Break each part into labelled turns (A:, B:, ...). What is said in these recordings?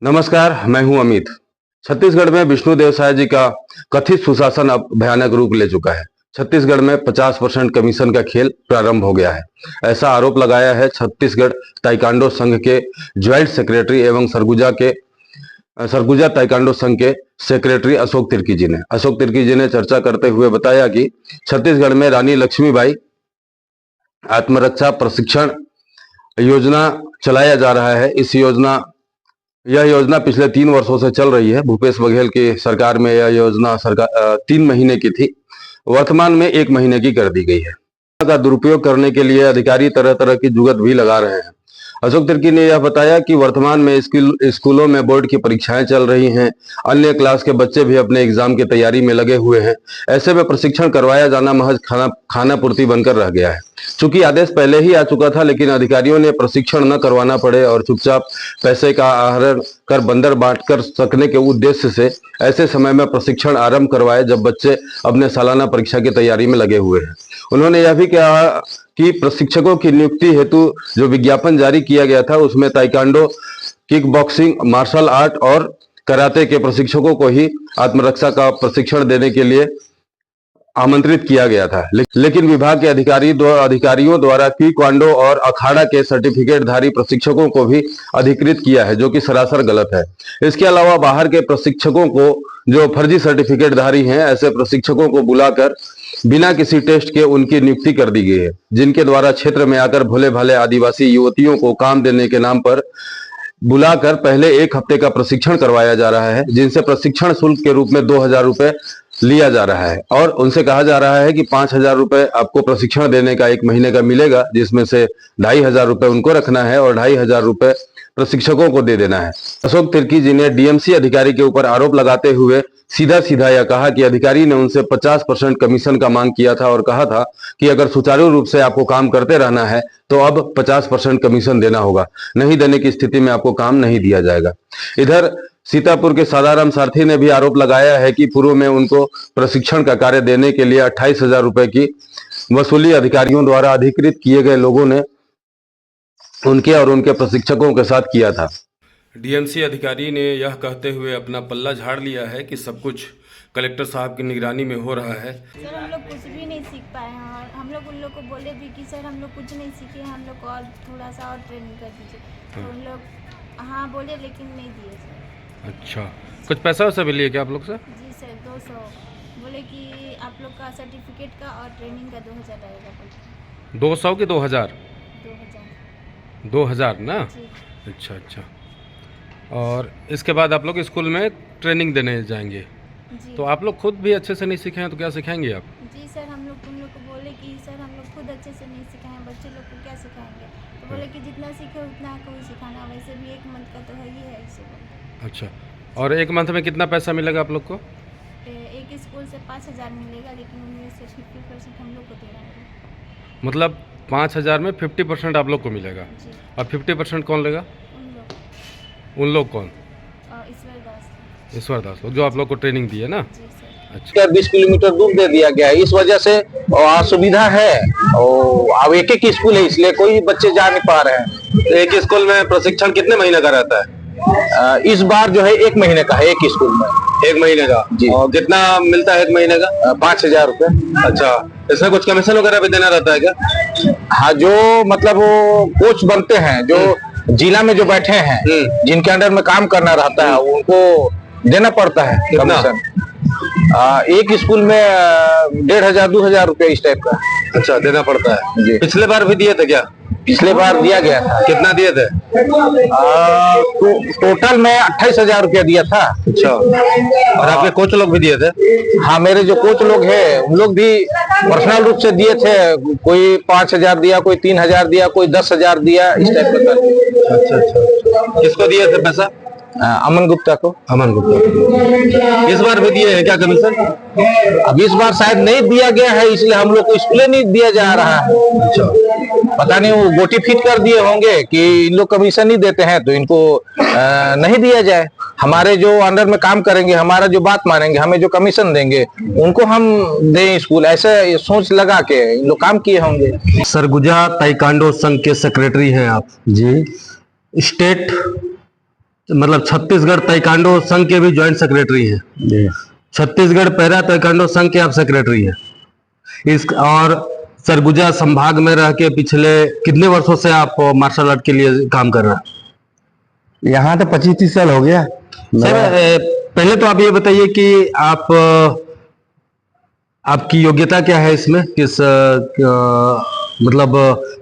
A: नमस्कार, मैं हूं अमित। छत्तीसगढ़ में विष्णु देव जी का कथित सुशासन अब भयानक रूप ले चुका है। छत्तीसगढ़ में 50% कमीशन का खेल प्रारंभ हो गया है। ऐसा आरोप लगाया है छत्तीसगढ़ ताइक्वांडो संघ के ज्वाइंट सेक्रेटरी एवं सरगुजा ताइक्वांडो संघ के सेक्रेटरी अशोक तिर्की जी ने। अशोक तिर्की जी ने चर्चा करते हुए बताया कि छत्तीसगढ़ में रानी लक्ष्मीबाई आत्मरक्षा प्रशिक्षण योजना चलाया जा रहा है। यह योजना पिछले 3 वर्षों से चल रही है। भूपेश बघेल की सरकार में यह योजना 3 महीने की थी, वर्तमान में 1 महीने की कर दी गई है। का दुरुपयोग करने के लिए अधिकारी तरह तरह की जुगत भी लगा रहे हैं। अशोक तिर्की ने यह बताया कि वर्तमान में स्कूलों में बोर्ड की परीक्षाएं चल रही हैं। अन्य क्लास के बच्चे भी अपने एग्जाम की तैयारी में लगे हुए हैं। ऐसे में प्रशिक्षण करवाया जाना महज खाना पूर्ति बनकर रह गया है। चूंकि आदेश पहले ही आ चुका था, लेकिन अधिकारियों ने प्रशिक्षण न करवाना पड़े और चुपचाप पैसे का आहरण कर बंदर बांट कर सकने के उद्देश्य से ऐसे समय में प्रशिक्षण आरंभ करवाए जब बच्चे अपने सालाना परीक्षा की तैयारी में लगे हुए हैं। उन्होंने यह भी कहा कि प्रशिक्षकों की नियुक्ति हेतु जो विज्ञापन जारी किया गया था, उसमें taekwondo, kick boxing, martial art और कराटे के प्रशिक्षकों को ही आत्मरक्षा का प्रशिक्षण देने के लिए आमंत्रित किया गया था। लेकिन विभाग के अधिकारियों द्वारा ताइक्वांडो और अखाड़ा के सर्टिफिकेटधारी प्रशिक्षकों को भी अधिकृत किया है, जो कि सरासर गलत है। इसके अलावा बाहर के प्रशिक्षकों को, जो फर्जी सर्टिफिकेटधारी हैं, ऐसे प्रशिक्षकों को बुलाकर बिना किसी टेस्ट के उनकी नियुक्ति कर दी गई है, जिनके द्वारा क्षेत्र में आकर भोले भाले आदिवासी युवतियों को काम देने के नाम पर बुलाकर पहले 1 हफ्ते का प्रशिक्षण करवाया जा रहा है, जिनसे प्रशिक्षण शुल्क के रूप में 2,000 रुपए लिया जा रहा है और उनसे कहा जा रहा है कि 5,000 रुपए आपको प्रशिक्षण देने का 1 महीने का मिलेगा, जिसमें से 2,500 रुपए उनको रखना है और 2,500 रुपए प्रशिक्षकों को दे देना है। अशोक तिर्की जी ने डीएमसी अधिकारी के ऊपर आरोप लगाते हुए सीधा सीधा यह कहा कि अधिकारी ने उनसे 50% कमीशन का मांग किया था और कहा था कि अगर सुचारू रूप से आपको काम करते रहना है तो अब 50% कमीशन देना होगा, नहीं देने की स्थिति में आपको काम नहीं दिया जाएगा। इधर सीतापुर के सादाराम सारथी ने भी आरोप लगाया है कि पूर्व में उनको प्रशिक्षण का कार्य देने के लिए 28,000 रुपए की वसूली अधिकारियों द्वारा अधिकृत किए गए लोगों ने उनके और उनके प्रशिक्षकों के साथ किया था।
B: डीएमसी अधिकारी ने यह कहते हुए अपना पल्ला झाड़ लिया है कि सब कुछ कलेक्टर साहब की निगरानी में हो रहा है।
C: सर, हम लोग कुछ भी नहीं सीख पाए हैं और हम लोग उन लोग को बोले भी कि सर हम लोग कुछ नहीं सीखे, हम लोग को और थोड़ा सा और ट्रेनिंग कर दीजिए। तो उन लोग हाँ बोले, लेकिन नहीं दिए सर।
B: अच्छा, कुछ पैसा वैसा भी लिए क्या आप लोग से?
C: जी सर, 200 बोले कि आप लोग का सर्टिफिकेट का और ट्रेनिंग का 2,000 लगेगा।
B: 200 की 2,000? 2,000 ना?
C: जी।
B: अच्छा। और इसके बाद आप लोग स्कूल में ट्रेनिंग देने जाएंगे?
C: जी।
B: तो आप लोग खुद भी अच्छे से नहीं सीखे हैं तो क्या सिखाएंगे आप?
C: जी सर, हम लोग उन लोग को बोले कि सर हम लोग खुद अच्छे से नहीं सिखाएं, बच्चे लोग को क्या सिखाएंगे। तो बोले कि जितना सीखे उतना को ही सिखाना, वैसे भी 1 मंथ का तो है ही है इसे।
B: अच्छा, और 1 मंथ में कितना पैसा मिलेगा आप लोग को?
C: एक स्कूल से 5,000 मिलेगा, लेकिन उनमें से 50% हम लोग को देना है।
B: मतलब 5,000 में 50% आप लोग को मिलेगा।
C: जी।
B: और 50% कौन लेगा?
C: उन
B: उन लोग कौन?
C: ईश्वर
B: दास लोग, जो आप लोग को ट्रेनिंग दी है ना?
C: जी सर।
D: अच्छा, 20 किलोमीटर दूर दे दिया गया है, इस वजह से असुविधा है। और अब एक स्कूल है, इसलिए कोई बच्चे जा नहीं पा रहे हैं।
A: तो एक स्कूल में प्रशिक्षण कितने महीने का रहता है?
D: इस बार जो है 1 महीने का है एक स्कूल में।
A: 1 महीने का जी। और कितना मिलता है 1 महीने का?
D: 5,000 रुपए।
A: अच्छा, इसमें कुछ कमीशन वगैरह भी देना रहता है क्या?
D: हाँ, जो मतलब वो कोच बनते हैं, जो जिला में जो बैठे हैं, जिनके अंडर में काम करना रहता है, उनको देना पड़ता है कमीशन। एक स्कूल में 1,500 2,000 रुपए इस टाइप का।
A: अच्छा, देना पड़ता है जी। पिछले बार भी दिए थे क्या?
D: पिछले बार दिया गया था।
A: कितना दिए थे?
D: टोटल में 28,000 रुपया दिया था।
A: अच्छा, और आपके कोच लोग भी दिए थे?
D: हाँ, मेरे जो कोच लोग हैं उन लोग भी पर्सनल रूप से दिए थे। कोई 5,000 दिया, कोई 3,000 दिया, कोई 10,000 दिया, इस टाइप का।
A: अच्छा। किसको दिए थे पैसा?
D: अमन गुप्ता को।
A: अमन गुप्ता। इस बार भी दिए हैं क्या कमीशन?
D: अब इस बार शायद नहीं दिया गया है, इसलिए हम लोग को स्कूल नहीं दिया जा रहा है।
A: अच्छा,
D: पता नहीं वो गोटी फिट कर दिए होंगे कि इन लोग कमीशन नहीं देते हैं तो इनको नहीं दिया जाए। हमारे जो अंडर में काम करेंगे, हमारा जो बात मानेंगे, हमें जो कमीशन देंगे, उनको हम दें स्कूल, ऐसे सोच लगा के इन लोग काम किए होंगे।
A: सरगुजा ताइक्वांडो संघ के सेक्रेटरी हैं आप
E: जी।
A: स्टेट मतलब छत्तीसगढ़ ताइक्वांडो संघ के भी ज्वाइंट सेक्रेटरी हैं।
E: जी।
A: छत्तीसगढ़ पैरा ताइक्वांडो संघ के आप सेक्रेटरी हैं। इस और सरगुजा संभाग में रह के पिछले कितने वर्षों से आप मार्शल आर्ट के लिए काम कर रहे हैं?
E: यहाँ तो 25-30 साल हो गया।
A: सर पहले तो आप ये बताइए कि आप आपकी योग्यता क्या है इसमें, किस मतलब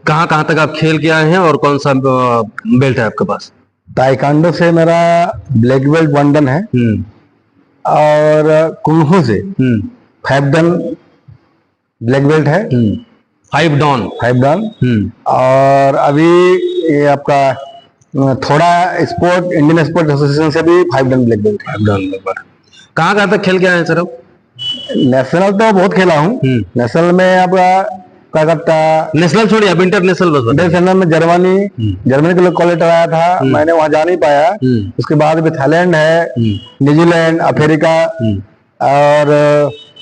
A: कहाँ कहाँ तक आप खेल के आए हैं और कौन सा बेल्ट है आपके पास?
E: ताइक्वांडो से मेरा ब्लैक बेल्ट 1 डन है और कुंग फू से 5 डन ब्लैक बेल्ट है।
A: 5 डॉन
E: 5 डन और अभी ये आपका थोड़ा स्पोर्ट इंडियन स्पोर्ट एसोसिएशन से भी 5 डन ब्लैक बेल्ट है।
A: कहाँ कहाँ तक खेल के आए हैं सर आप?
E: नेशनल तो बहुत खेला हूँ। नेशनल में आपका कलकत्ता,
A: नेशनल छोड़िए आप इंटरनेशनल बस बताइए।
E: इंटरनेशनल में जर्मनी के लिए कॉल लेटर आया था, मैंने वहां जा नहीं पाया। उसके बाद भी थाईलैंड है, न्यूजीलैंड, अफ्रीका और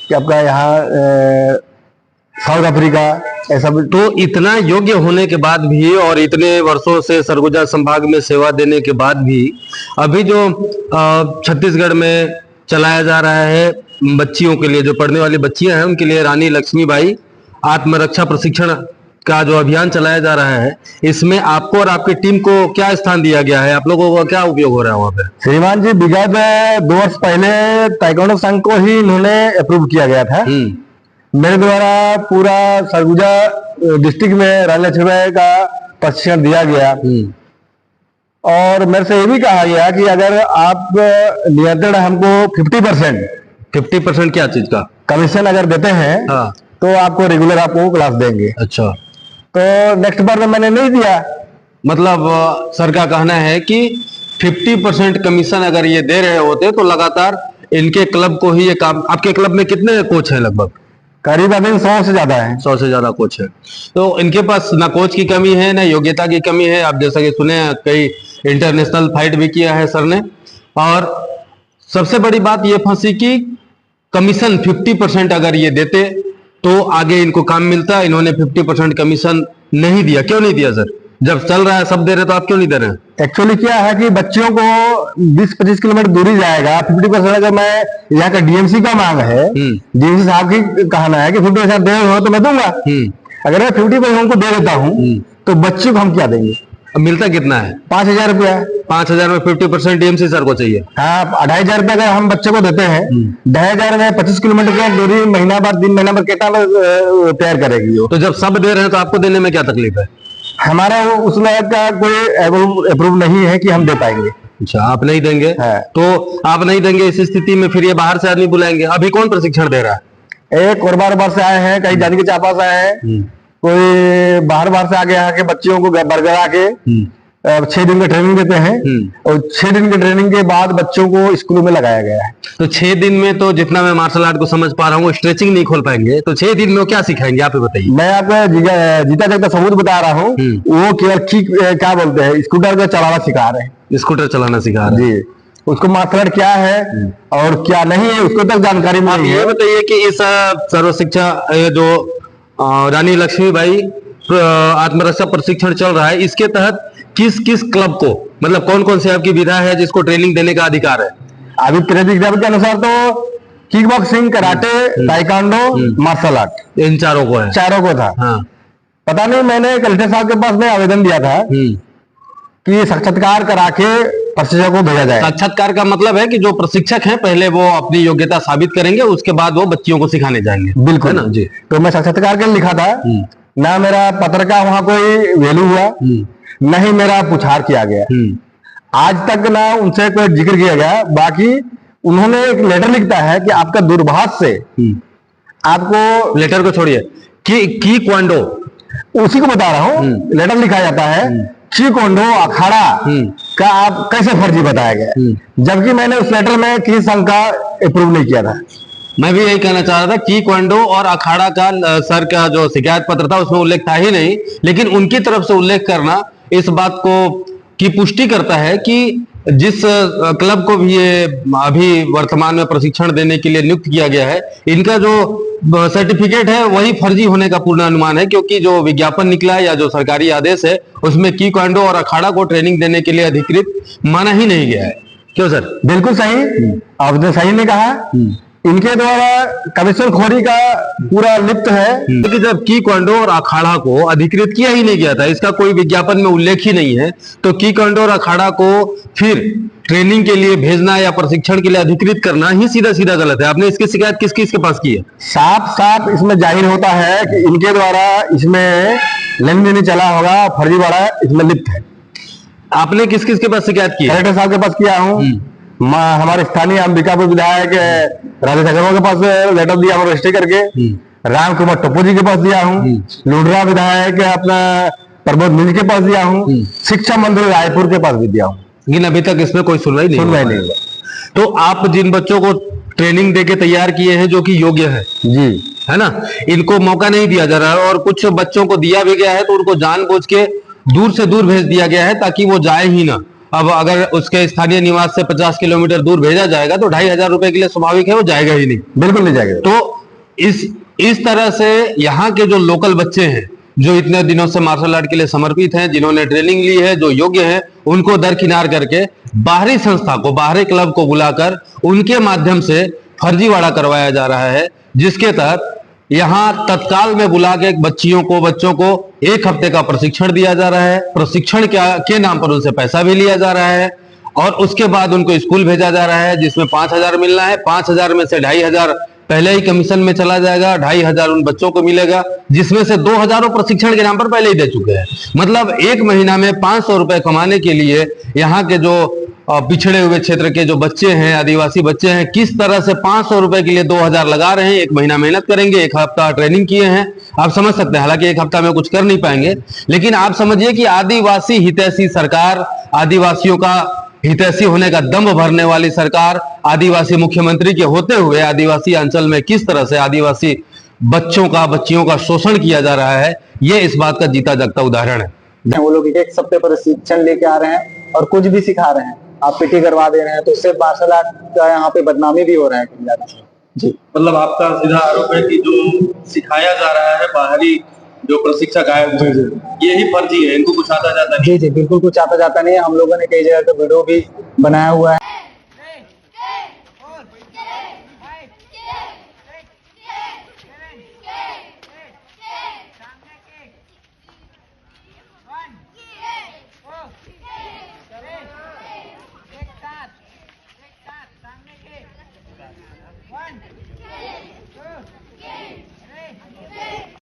E: क्या आपका यहाँ साउथ अफ्रीका, ऐसा भी।
A: तो इतना योग्य होने के बाद भी और इतने वर्षों से सरगुजा संभाग में सेवा देने के बाद भी अभी जो छत्तीसगढ़ में चलाया जा रहा है बच्चियों के लिए, जो पढ़ने वाली बच्चियां हैं उनके लिए रानी लक्ष्मीबाई आत्मरक्षा प्रशिक्षण का जो अभियान चलाया जा रहा है, इसमें आपको और आपकी टीम को क्या स्थान दिया गया है? आप लोगों का क्या उपयोग हो रहा है वहाँ पे?
E: श्रीमान जी, विगत 2 वर्ष पहले ताइक्वांडो संघ को ही इन्होंने अप्रूव किया गया था। मेरे द्वारा पूरा सरगुजा डिस्ट्रिक्ट में रानी लक्ष्मीबाई का प्रशिक्षण दिया गया और मेरे से ये भी कहा गया कि अगर आप नियंत्रण हमको 50%
A: क्या चीज का
E: कमीशन अगर देते हैं तो आपको रेगुलर आपको क्लास देंगे।
A: अच्छा,
E: तो नेक्स्ट बार में मैंने नहीं दिया।
A: मतलब सर का कहना है कि 50% कमीशन अगर ये दे रहे होते तो लगातार इनके क्लब को ही ये काम। आपके क्लब में कितने कोच हैं? लगभग
E: करीब अभी 100 से ज्यादा है।
A: 100 से ज्यादा कोच है। तो इनके पास ना कोच की कमी है ना योग्यता की कमी है। आप जैसा कि सुने कई इंटरनेशनल फाइट भी किया है सर ने। और सबसे बड़ी बात ये फंसी कि कमीशन 50% अगर ये देते तो आगे इनको काम मिलता। इन्होंने 50% कमीशन नहीं दिया। क्यों नहीं दिया सर? जब चल रहा है सब दे रहे तो आप क्यों नहीं दे रहे हैं?
E: एक्चुअली क्या है कि बच्चों को 20-25 किलोमीटर दूरी जाएगा, 50% अगर मैं यहाँ का डीएमसी का मांग है, डीएमसी साहब की कहना है कि 50% दे हो तो मैं दूंगा। अगर मैं 50% उनको दे देता हूँ तो बच्चों को हम क्या देंगे?
A: अब मिलता कितना है?
E: 5,000 रुपया।
A: 5,000 में 50% डीएमसी सर को चाहिए।
E: हाँ, 2,500 रुपया अगर हम बच्चे को देते हैं, 2,500 में 25 किलोमीटर की दूरी महीना बाद 3 महीना बाद कितना तैयार करेगी वो?
A: तो जब सब दे रहे हैं तो आपको देने में क्या तकलीफ है?
E: हमारा उसमें का कोई अप्रूव नहीं है कि हम दे पाएंगे।
A: अच्छा, आप नहीं देंगे?
E: हाँ।
A: तो आप नहीं देंगे, इस स्थिति में फिर ये बाहर से आदमी बुलाएंगे। अभी कौन प्रशिक्षण दे रहा है?
E: एक कोरबार से आए हैं, कहीं जाने के चापा से आए हैं, कोई बाहर से आगे आके बच्चियों को बरगरा के 6 दिन का ट्रेनिंग देते हैं और 6 दिन के ट्रेनिंग के बाद बच्चों को स्कूलों में लगाया गया है।
A: तो 6 दिन में तो जितना मैं मार्शल आर्ट को समझ पा रहा हूँ स्ट्रेचिंग नहीं खोल पाएंगे, तो 6 दिन में वो क्या सिखाएंगे आप बताइए।
E: मैं आपको जीता जागता सबूत बता रहा हूँ। वो केवल क्या बोलते हैं, स्कूटर का चलाना सिखा रहे हैं।
A: स्कूटर चलाना सिखा रहे हैं
E: जी। उसको मार्शल आर्ट क्या है और क्या नहीं है उसको तक जानकारी नहीं है।
A: ये बताइए कि इस सर्व शिक्षा जो रानी लक्ष्मीबाई आत्मरक्षा प्रशिक्षण चल रहा है, इसके तहत किस किस क्लब को, मतलब कौन कौन से आपकी विधा है जिसको ट्रेनिंग देने का अधिकार है?
E: अभी ट्रेनिंग के अनुसार तो kick boxing, karate, taekwondo, martial art,
A: इन चारों को है।
E: चारों को था।
A: हाँ।
E: पता नहीं, मैंने कलेक्टर साहब के पास में आवेदन दिया था कि साक्षात्कार करा के प्रशिक्षक को भेजा जाए।
A: साक्षात्कार का मतलब है कि जो प्रशिक्षक हैं पहले वो अपनी योग्यता साबित करेंगे, उसके बाद वो बच्चियों को सिखाने जाएंगे।
E: बिल्कुल
A: ना जी।
E: तो मैं साक्षात्कार के लिए लिखा था, ना मेरा पत्र का वहां कोई वैल्यू हुआ, न ही मेरा पुछार किया गया। आज तक ना उनसे कोई जिक्र किया गया। बाकी उन्होंने एक लेटर लिखता है कि आपका दुर्भाग्य से आपको,
A: लेटर को छोड़िए, की क्वांडो
E: उसी को बता रहा हूँ, लेटर लिखा जाता है की क्वांडो अखाड़ा का आप कैसे फर्जी बताया गया, जबकि मैंने उस लेटर में किसी संघ का अप्रूव नहीं किया था।
A: मैं भी यही कहना चाह रहा था कि क्वांडो और अखाड़ा का सर का जो शिकायत पत्र था उसमें उल्लेख था ही नहीं, लेकिन उनकी तरफ से उल्लेख करना इस बात को की पुष्टि करता है कि जिस क्लब को भी ये अभी वर्तमान में प्रशिक्षण देने के लिए नियुक्त किया गया है, इनका जो सर्टिफिकेट है वही फर्जी होने का पूर्ण अनुमान है, क्योंकि जो विज्ञापन निकला है या जो सरकारी आदेश है उसमें कीकॉन्डो और अखाड़ा को ट्रेनिंग देने के लिए अधिकृत माना ही नहीं गया है। क्यों सर?
E: बिल्कुल सही, आपने सही ने कहा। इनके द्वारा कमीशन खोरी का पूरा लिप्त है।
A: कि जब कीकॉन्डो और अखाड़ा को अधिकृत किया ही नहीं गया था, इसका कोई विज्ञापन में उल्लेख ही नहीं है, तो कीकॉन्डो और अखाड़ा को फिर ट्रेनिंग के लिए भेजना या प्रशिक्षण के लिए अधिकृत करना ही सीधा सीधा गलत है। आपने इसकी शिकायत किस किस के पास की है?
E: साफ साफ इसमें जाहिर होता है कि इनके द्वारा इसमें लेन देन चला होगा, फर्जीवाड़ा इसमें लिप्त है।
A: आपने किस किस के पास शिकायत की है?
E: कलेक्टर साहब के पास किया हूँ, हमारे स्थानीय अंबिकापुर विधायक राजेश अग्रवाल के पास लेटर दिया हूँ रजिस्ट्री करके, राम कुमार टप्पू जी के पास दिया हूँ, लुडरा विधायक अपना प्रमोद मिल के पास दिया हूँ, शिक्षा मंत्री रायपुर के पास भी दिया हूँ,
A: लेकिन अभी तक इसमें कोई सुनवाई नहीं
E: हुआ।
A: तो आप जिन बच्चों को ट्रेनिंग देके तैयार किए हैं जो कि योग्य है
E: जी,
A: है ना, इनको मौका नहीं दिया जा रहा है, और कुछ बच्चों को दिया भी गया है तो उनको जानबूझ के दूर से दूर भेज दिया गया है ताकि वो जाए ही ना। अब अगर उसके स्थानीय निवास से 50 किलोमीटर दूर भेजा जाएगा तो 2,500 रुपए के लिए स्वाभाविक है वो जाएगा ही नहीं,
E: बिल्कुल नहीं जाएगा।
A: तो इस तरह से यहाँ के जो लोकल बच्चे हैं जो इतने दिनों से मार्शल आर्ट के लिए समर्पित हैं, जिन्होंने ट्रेनिंग ली है, जो योग्य हैं, उनको दरकिनार करके बाहरी संस्था को, बाहरी क्लब को बुलाकर उनके माध्यम से फर्जीवाड़ा करवाया जा रहा है, जिसके तहत यहाँ तत्काल में बुला के बच्चों को 1 हफ्ते का प्रशिक्षण दिया जा रहा है। प्रशिक्षण के नाम पर उनसे पैसा भी लिया जा रहा है और उसके बाद उनको स्कूल भेजा जा रहा है, जिसमें 5,000 मिलना है। 5,000 में से 2,500 पहले ही कमीशन में चला जाएगा, 2,500 उन बच्चों को मिलेगा, जिसमें से 2,000 प्रशिक्षण के नाम पर पहले ही दे चुके हैं। मतलब 1 महीना में 500 रुपए कमाने के लिए यहाँ के जो पिछड़े हुए क्षेत्र के जो बच्चे हैं, आदिवासी बच्चे हैं, किस तरह से 500 रुपए के लिए 2,000 लगा रहे हैं। 1 महीना मेहनत करेंगे, 1 हफ्ता ट्रेनिंग किए हैं, आप समझ सकते हैं। हालांकि 1 हफ्ता में कुछ कर नहीं पाएंगे, लेकिन आप समझिए कि आदिवासी हितैषी सरकार, आदिवासियों का हितैषी होने का दम भरने वाली सरकार, आदिवासी मुख्यमंत्री के होते हुए आदिवासी अंचल में किस तरह से आदिवासी बच्चियों का शोषण किया जा रहा है, ये इस बात का जीता जागता उदाहरण है।
F: वो लोग 1 हफ्ते प्रशिक्षण लेके आ रहे हैं और कुछ भी सिखा रहे हैं, आप पीटी करवा दे रहे हैं, तो उससे मार्शल आर्ट का यहाँ पे बदनामी भी हो रहा है जी।
B: मतलब आपका सीधा आरोप है कि जो सिखाया जा रहा है बाहरी जो प्रशिक्षक आए हुए हैं, यही फर्जी है, इनको कुछ आता जाता नहीं।
F: जी, बिल्कुल कुछ आता जाता नहीं है। हम लोगों ने कई जगह का वीडियो भी बनाया हुआ है।